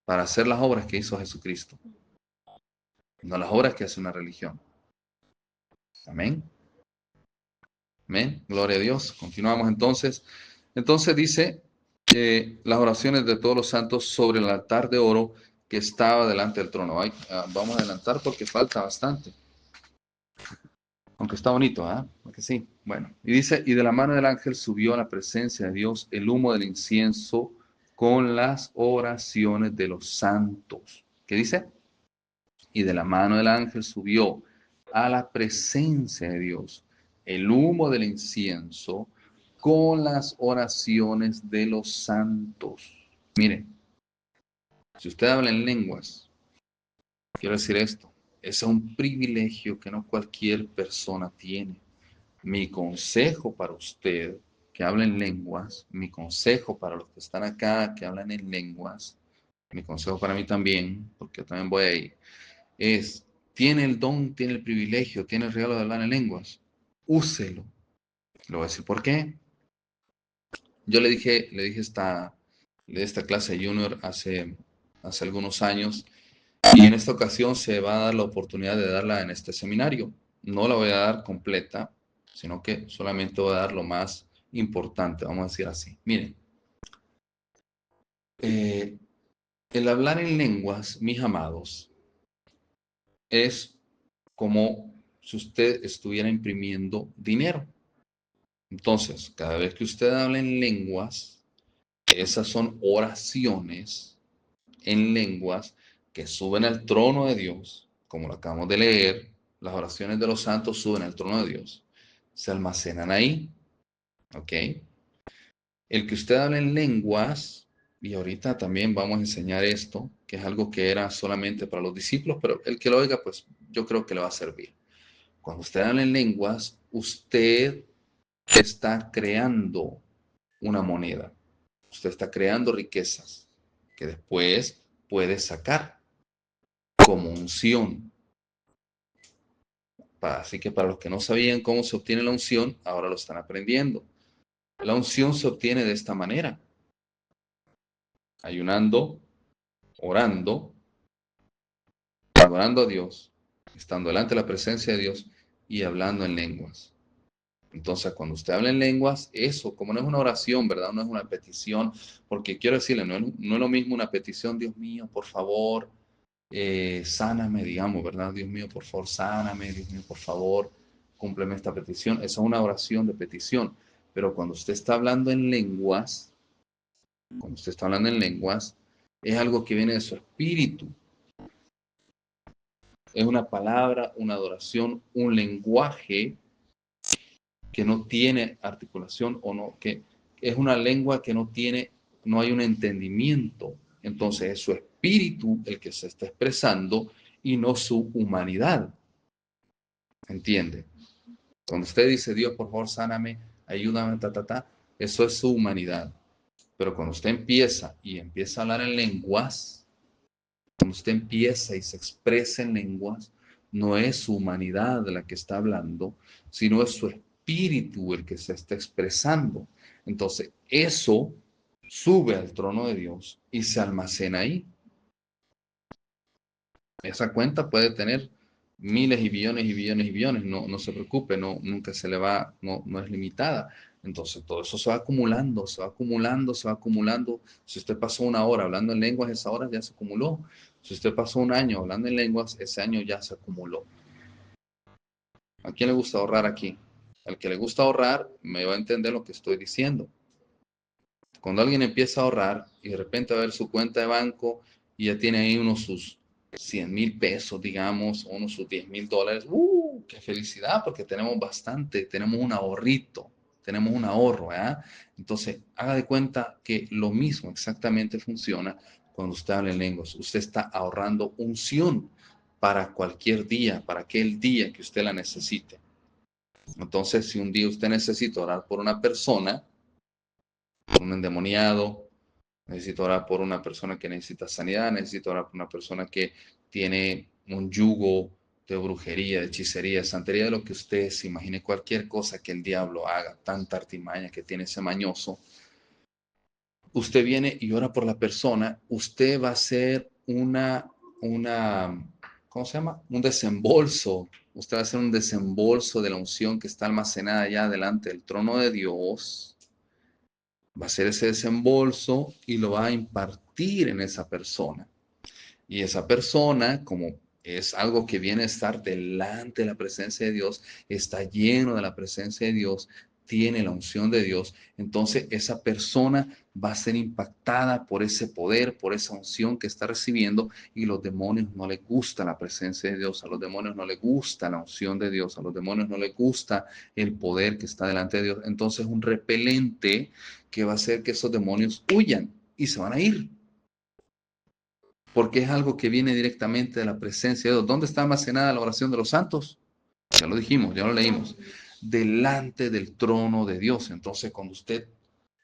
para hacer las obras que hizo Jesucristo, no las obras que hace una religión. Amén. Amén. Gloria a Dios. Continuamos entonces. Entonces dice las oraciones de todos los santos sobre el altar de oro que estaba delante del trono. Vamos a adelantar porque falta bastante. Aunque está bonito, Porque sí. Bueno, y dice, y de la mano del ángel subió a la presencia de Dios el humo del incienso con las oraciones de los santos. ¿Qué dice? Y de la mano del ángel subió a la presencia de Dios el humo del incienso con las oraciones de los santos. Miren, si usted habla en lenguas, quiero decir esto, es un privilegio que no cualquier persona tiene. Mi consejo para usted que habla en lenguas, mi consejo para los que están acá que hablan en lenguas, mi consejo para mí también, porque yo también voy ahí, es, tiene el don, tiene el privilegio, tiene el regalo de hablar en lenguas, úselo. Le voy a decir por qué. Yo le dije de esta clase junior hace algunos años. Y en esta ocasión se va a dar la oportunidad de darla en este seminario. No la voy a dar completa, sino que solamente voy a dar lo más importante, vamos a decir así. Miren, eh, el hablar en lenguas, mis amados, es como si usted estuviera imprimiendo dinero. Entonces, cada vez que usted habla en lenguas, esas son oraciones en lenguas que suben al trono de Dios, como lo acabamos de leer. Las oraciones de los santos suben al trono de Dios, se almacenan ahí, ¿ok? El que usted hable en lenguas, y ahorita también vamos a enseñar esto, que es algo que era solamente para los discípulos, pero el que lo oiga, pues yo creo que le va a servir. Cuando usted habla en lenguas, usted está creando una moneda, usted está creando riquezas que después puede sacar como unción. Así que para los que no sabían cómo se obtiene la unción, ahora lo están aprendiendo. La unción se obtiene de esta manera: ayunando, orando, adorando a Dios, estando delante de la presencia de Dios y hablando en lenguas. Entonces, cuando usted habla en lenguas, eso, como no es una oración, ¿verdad? No es una petición, porque quiero decirle, no es lo mismo una petición, Dios mío, por favor, sáname, digamos, ¿verdad? Dios mío, por favor, sáname, Dios mío, por favor, cúmpleme esta petición. Esa es una oración de petición. Pero cuando usted está hablando en lenguas, cuando usted está hablando en lenguas, es algo que viene de su espíritu. Es una palabra, una adoración, un lenguaje que no tiene articulación o no, que es una lengua que no tiene, no hay un entendimiento. Entonces es su espíritu el que se está expresando y no su humanidad. ¿Entiende? Cuando usted dice, Dios, por favor, sáname, ayúdame, eso es su humanidad. Pero cuando usted empieza a hablar en lenguas, cuando usted empieza y se expresa en lenguas, no es su humanidad la que está hablando, sino es su espíritu el que se está expresando. Entonces, eso sube al trono de Dios y se almacena ahí. Esa cuenta puede tener miles y billones y billones y billones, no se preocupe, nunca se le va, no es limitada. Entonces todo eso se va acumulando, se va acumulando, se va acumulando. Si usted pasó una hora hablando en lenguas, esa hora ya se acumuló. Si usted pasó un año hablando en lenguas, ese año ya se acumuló. ¿A quién le gusta ahorrar aquí? Al que le gusta ahorrar, me va a entender lo que estoy diciendo. Cuando alguien empieza a ahorrar y de repente va a ver su cuenta de banco y ya tiene ahí unos sus 100,000 pesos, digamos, o unos sus 10,000 dólares, ¡qué felicidad! Porque tenemos bastante, tenemos un ahorrito, tenemos un ahorro, ¿verdad? Entonces, haga de cuenta que lo mismo exactamente funciona cuando usted habla en lenguas. Usted está ahorrando unción para cualquier día, para aquel día que usted la necesite. Entonces, si un día usted necesita orar por una persona, por un endemoniado, necesito orar por una persona que necesita sanidad, necesito orar por una persona que tiene un yugo de brujería, de hechicería, de santería, de lo que usted se imagine, cualquier cosa que el diablo haga, tanta artimaña que tiene ese mañoso. Usted viene y ora por la persona, usted va a hacer ¿cómo se llama? Un desembolso. Usted va a hacer un desembolso de la unción que está almacenada allá delante del trono de Dios. Va a hacer ese desembolso y lo va a impartir en esa persona. Y esa persona, como es algo que viene a estar delante de la presencia de Dios, está lleno de la presencia de Dios, tiene la unción de Dios, entonces esa persona va a ser impactada por ese poder, por esa unción que está recibiendo, y los demonios no les gusta la presencia de Dios, a los demonios no les gusta la unción de Dios, a los demonios no les gusta el poder que está delante de Dios. Entonces un repelente que va a hacer que esos demonios huyan y se van a ir, porque es algo que viene directamente de la presencia de Dios. ¿Dónde está almacenada la oración de los santos? Ya lo dijimos, ya lo leímos. Delante del trono de Dios. Entonces, cuando usted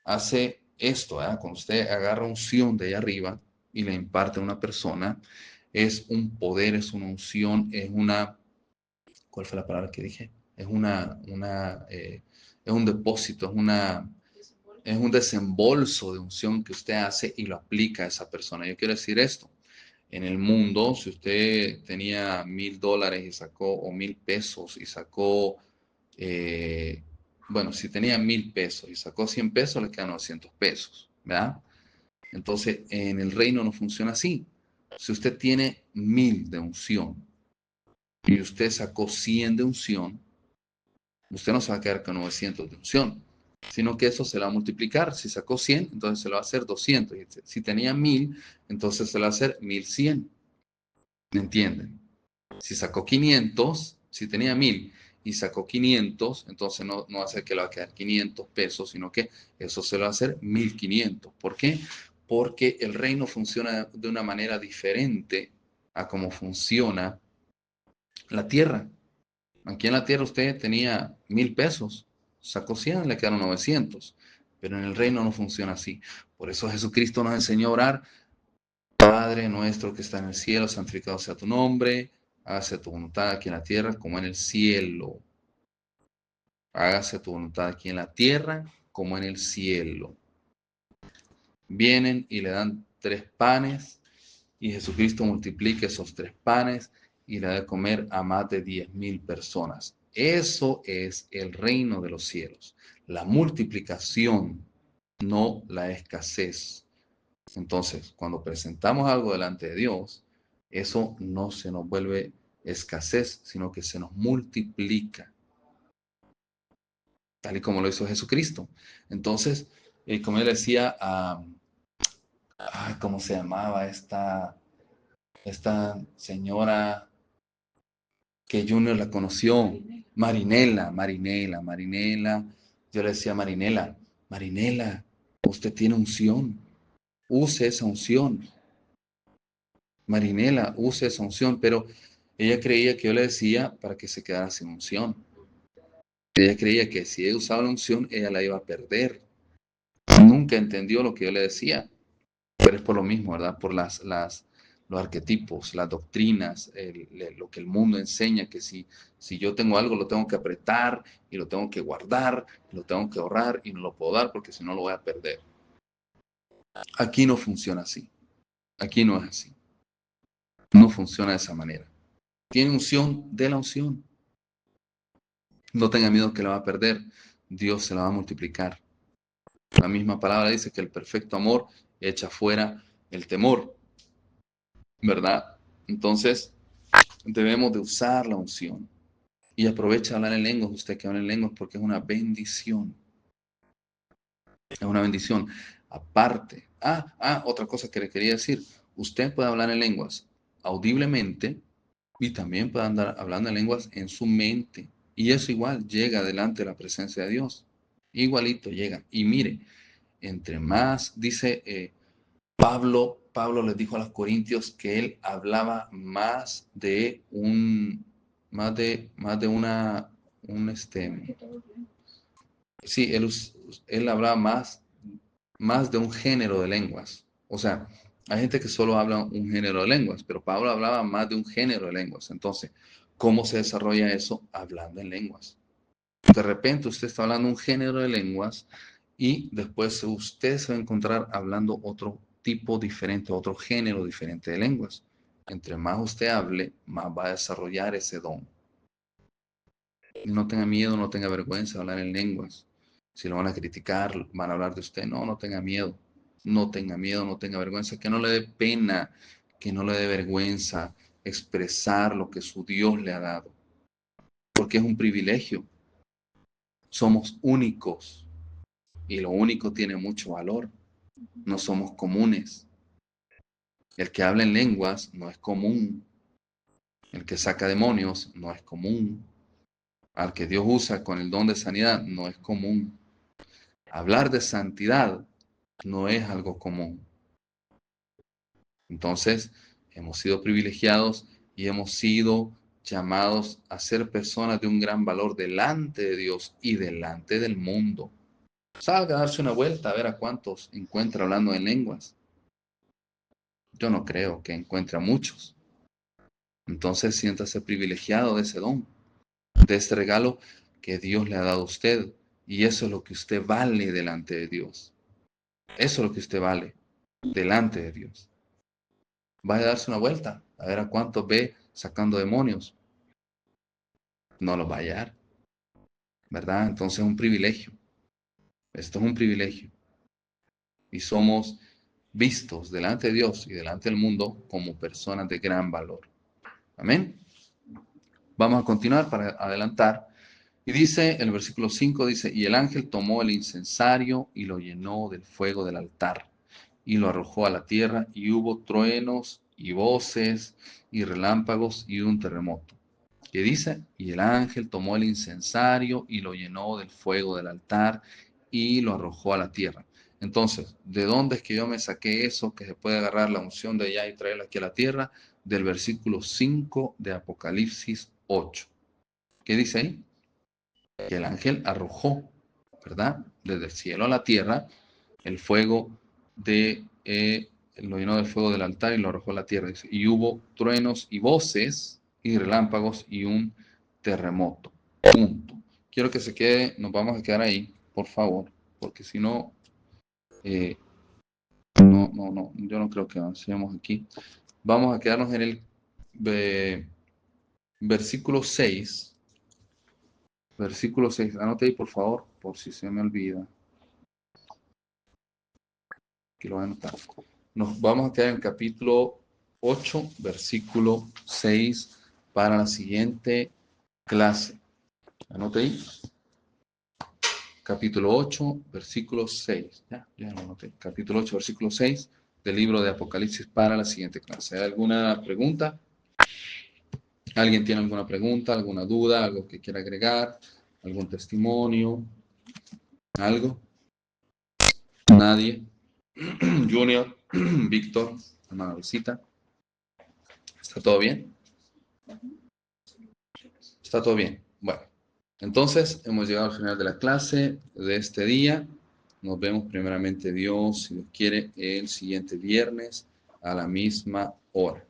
hace esto, cuando usted agarra unción de ahí arriba y le imparte a una persona, es un poder, es una unción, es una, ¿cuál fue la palabra que dije? Es es un depósito, es una Es un desembolso de unción que usted hace y lo aplica a esa persona. Yo quiero decir esto. En el mundo, si usted tenía $1,000 y sacó, o 1,000 pesos y sacó, bueno, si tenía 1,000 pesos y sacó 100 pesos, le quedan 900 pesos, ¿verdad? Entonces, en el reino no funciona así. Si usted tiene 1,000 de unción y usted sacó 100 de unción, usted no se va a quedar con 900 de unción, sino que eso se le va a multiplicar. Si sacó 100, entonces se lo va a hacer 200. Si tenía 1,000, entonces se lo va a hacer 1,100. ¿Me entienden? Si sacó 500, si tenía 1,000 y sacó 500, entonces no va a ser que le va a quedar 500 pesos, sino que eso se lo va a hacer 1,500. ¿Por qué? Porque el reino funciona de una manera diferente a cómo funciona la tierra. Aquí en la tierra usted tenía 1,000 pesos, sacó 100, le quedaron 900. Pero en el reino no funciona así. Por eso Jesucristo nos enseñó a orar: Padre nuestro que está en el cielo, santificado sea tu nombre, hágase tu voluntad aquí en la tierra como en el cielo. Hágase tu voluntad aquí en la tierra como en el cielo. Vienen y le dan 3 panes y Jesucristo multiplica esos 3 panes y le da de comer a más de 10,000 personas. Eso es el reino de los cielos. La multiplicación, no la escasez. Entonces, cuando presentamos algo delante de Dios, eso no se nos vuelve escasez, sino que se nos multiplica, tal y como lo hizo Jesucristo. Entonces, como él decía, ¿cómo se llamaba esta señora que Junior la conoció? Marinela. Yo le decía: Marinela, usted tiene unción, use esa unción. Marinela, use esa unción, pero ella creía que yo le decía para que se quedara sin unción. Ella creía que si ella usaba la unción, ella la iba a perder. Nunca entendió lo que yo le decía, pero es por lo mismo, ¿verdad? Por los arquetipos, las doctrinas, lo que el mundo enseña, que si yo tengo algo, lo tengo que apretar y lo tengo que guardar, lo tengo que ahorrar y no lo puedo dar porque si no lo voy a perder. Aquí no funciona así. Aquí no es así. No funciona de esa manera. Tiene unción de la unción. No tenga miedo que la va a perder. Dios se la va a multiplicar. La misma palabra dice que el perfecto amor echa fuera el temor, ¿verdad? Entonces, debemos de usar la unción. Y aprovecha a hablar en lenguas, usted que habla en lenguas, porque es una bendición. Es una bendición. Aparte, otra cosa que le quería decir. Usted puede hablar en lenguas audiblemente y también puede andar hablando en lenguas en su mente. Y eso igual llega delante de la presencia de Dios. Igualito llega. Y mire, entre más, dice Pablo les dijo a los corintios que él hablaba más de sí, él hablaba más de un género de lenguas. O sea, hay gente que solo habla un género de lenguas, pero Pablo hablaba más de un género de lenguas. Entonces, ¿cómo se desarrolla eso? Hablando en lenguas. De repente usted está hablando un género de lenguas y después usted se va a encontrar hablando otro tipo diferente, otro género diferente de lenguas. Entre más usted hable, más va a desarrollar ese don. No tenga miedo, no tenga vergüenza de hablar en lenguas. Si lo van a criticar, van a hablar de usted, no tenga miedo. No tenga miedo, no tenga vergüenza. Que no le dé pena, que no le dé vergüenza expresar lo que su Dios le ha dado. Porque es un privilegio. Somos únicos. Y lo único tiene mucho valor. No somos comunes. El que habla en lenguas no es común. El que saca demonios no es común. Al que Dios usa con el don de sanidad no es común. Hablar de santidad no es algo común. Entonces, hemos sido privilegiados y hemos sido llamados a ser personas de un gran valor delante de Dios y delante del mundo. Salga a darse una vuelta a ver a cuántos encuentra hablando en lenguas. Yo no creo que encuentre a muchos. Entonces siéntase privilegiado de ese don, de este regalo que Dios le ha dado a usted. Y eso es lo que usted vale delante de Dios. Eso es lo que usted vale delante de Dios. Vaya a darse una vuelta, a ver a cuántos ve sacando demonios. No los va a hallar, ¿verdad? Entonces es un privilegio. Esto es un privilegio. Y somos vistos delante de Dios y delante del mundo como personas de gran valor. Amén. Vamos a continuar para adelantar. Y dice, el versículo 5 dice, y el ángel tomó el incensario y lo llenó del fuego del altar y lo arrojó a la tierra y hubo truenos y voces y relámpagos y un terremoto. Que dice, y el ángel tomó el incensario y lo llenó del fuego del altar y lo arrojó a la tierra. Entonces, ¿de dónde es que yo me saqué eso que se puede agarrar la unción de allá y traerla aquí a la tierra? Del versículo 5 de Apocalipsis 8. ¿Qué dice ahí? Que el ángel arrojó, ¿verdad? Desde el cielo a la tierra, el fuego lo llenó del fuego del altar y lo arrojó a la tierra. Dice, y hubo truenos y voces y relámpagos y un terremoto. Punto. Quiero que se quede, nos vamos a quedar ahí, por favor, porque si no, no, yo no creo que avancemos aquí. Vamos a quedarnos en el versículo 6. Versículo 6. Anote ahí, por favor, por si se me olvida. Que lo voy a anotar. Nos vamos a quedar en el capítulo 8, versículo 6, para la siguiente clase. Anote ahí. Capítulo 8, versículo 6. Ya lo anoté. Capítulo 8, versículo 6 del libro de Apocalipsis para la siguiente clase. ¿Hay alguna pregunta? ¿Alguien tiene alguna pregunta, alguna duda, algo que quiera agregar? ¿Algún testimonio? ¿Algo? ¿Nadie? Junior, Víctor, hermana visita. ¿Está todo bien? ¿Está todo bien? Bueno, entonces hemos llegado al final de la clase de este día. Nos vemos primeramente Dios, si Dios quiere, el siguiente viernes a la misma hora.